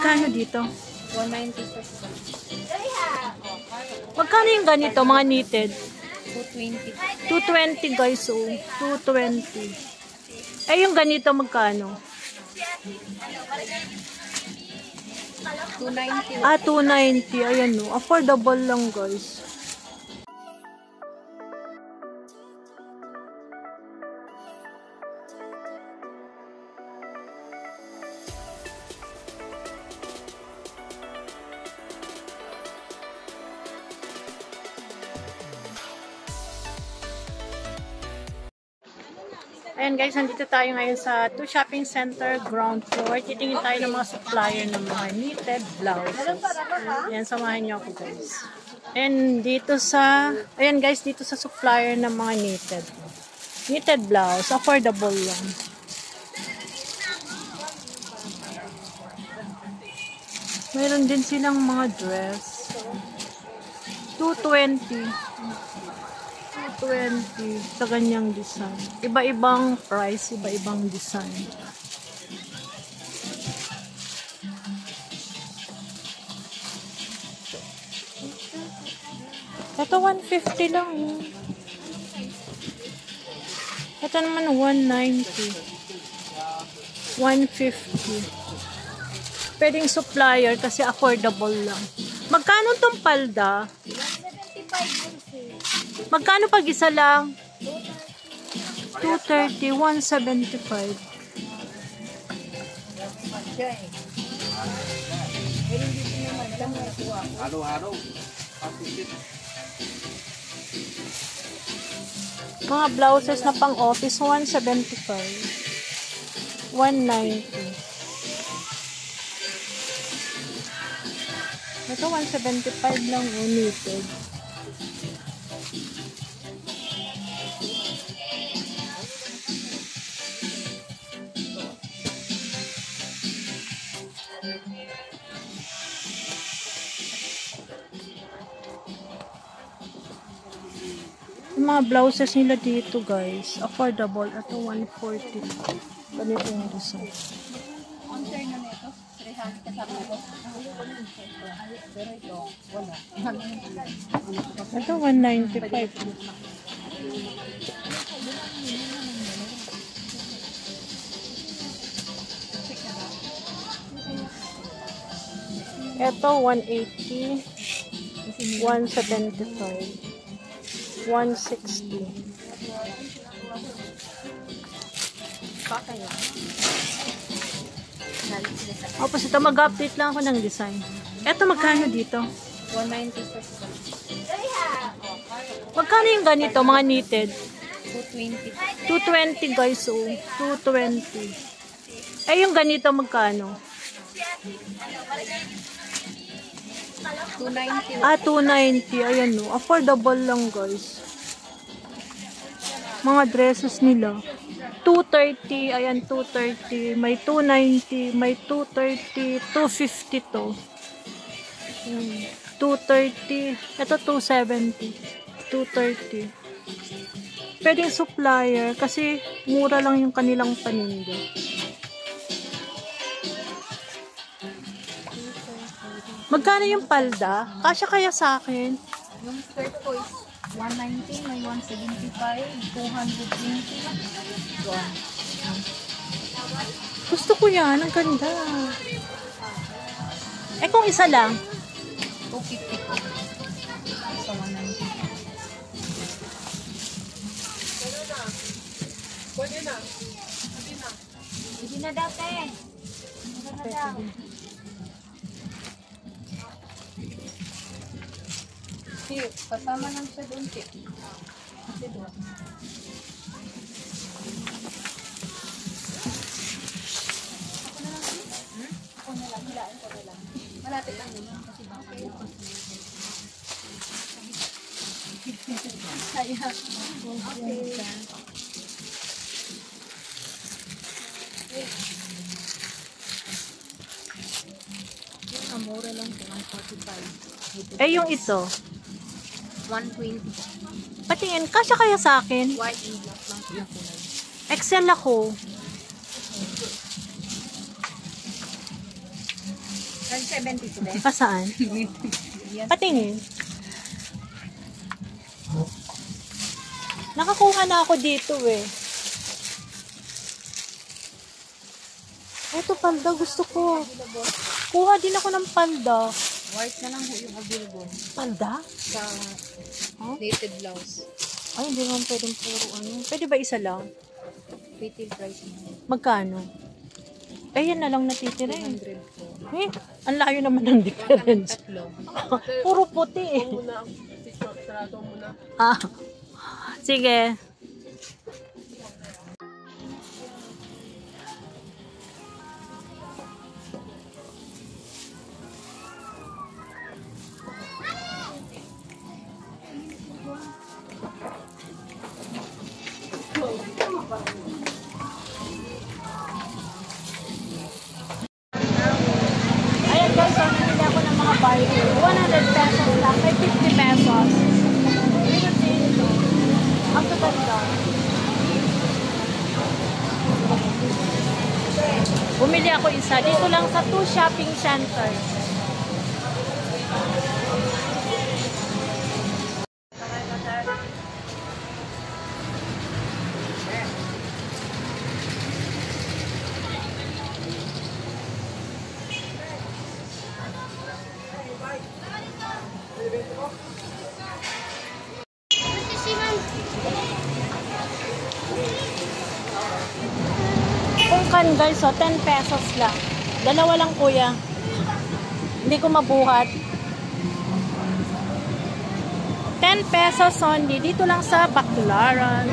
magkano dito? 190 per set. Magkano yung ganito, mga knitted? 220. 220 guys, oh. 220. Eh, yung ganito magkano? 290. Ah, 290. Ayan, no. Affordable lang, guys. Ayan guys, nandito tayo ngayon sa 2 Shopping Center, ground floor. Titingin tayo ng mga supplier ng mga knitted blouses. Ayan, samahan niyo ako guys. And dito sa, ayan guys, dito sa supplier ng mga knitted blouse. Affordable lang. Mayroon din silang mga dress. 220 sa ganyang design. Iba-ibang price, iba-ibang design. Ito 150 lang. Ito naman 190. 150. Pwedeng supplier kasi affordable lang. Magkano tong palda? Magkano pag isa lang? 230, 175. Araw-araw. Mga blouses na pang office, 175. 190. Ito, 175 lang knitted. Yung mga blouses nila dito guys, affordable. Ito 140. Ganito yung design. Ito 195. Ito 180, 175. 160. Tapos ito, mag-update lang ako ng design. Ito, magkano dito? 190 per set. Magkano yung ganito, mga knitted? 220 220. guys, oh. 220. Eh, yung ganito, magkano? 290. Ah, 290. Ayan, no. Affordable lang, guys. Mga dresses nila. 230. Ayan, 230. May 290. May 230. 250 to. 230. Ito, 270. 230. Pwedeng supplier kasi mura lang yung kanilang paninda. Magkano yung palda? Kasya kaya sa akin? Yung skirt ko is 190, may 175, 220. Doon. Gusto ko yan. Ang ganda. Eh kung isa lang? 250 ko. Sa 190. Hindi na dati. Hindi na dati. Kasama lang siya doon, Kasi doon. Ako na lang. Hilaan ko na lang. Malapit lang yun. Kasi baka yun. Kaya. Ang mura lang po, 145. Eh yung ito? 120. Patingin, kasya kaya sa akin? White and black lang po yung kulay. Excel ako. 170 today. Saan? Patingin. Nakakuha na ako dito eh. Ito palda, gusto ko. Kuha din ako ng palda. White na lang ho yung available. Palda? Sa Huh? native blouse. Ay, hindi naman pwedeng puro ano. Pwede ba isa lang? Retail price mo. Magkano? Eh, yan na lang natitira eh. 200 po. Eh, ang layo naman ng difference. Tatlo. Puro puti eh. Ah, sige. Ayan guys, so nabili ako ng mga bargain. 100 pesos lang, may 50 pesos. Meron din ito. Ang gaganda. Bumili ako isa. Dito lang sa 2 shopping center. Kan guys, so 10 pesos lang. Dalawa lang kuya. Hindi ko mabuhat. 10 pesos only. Dito lang sa Baclaran.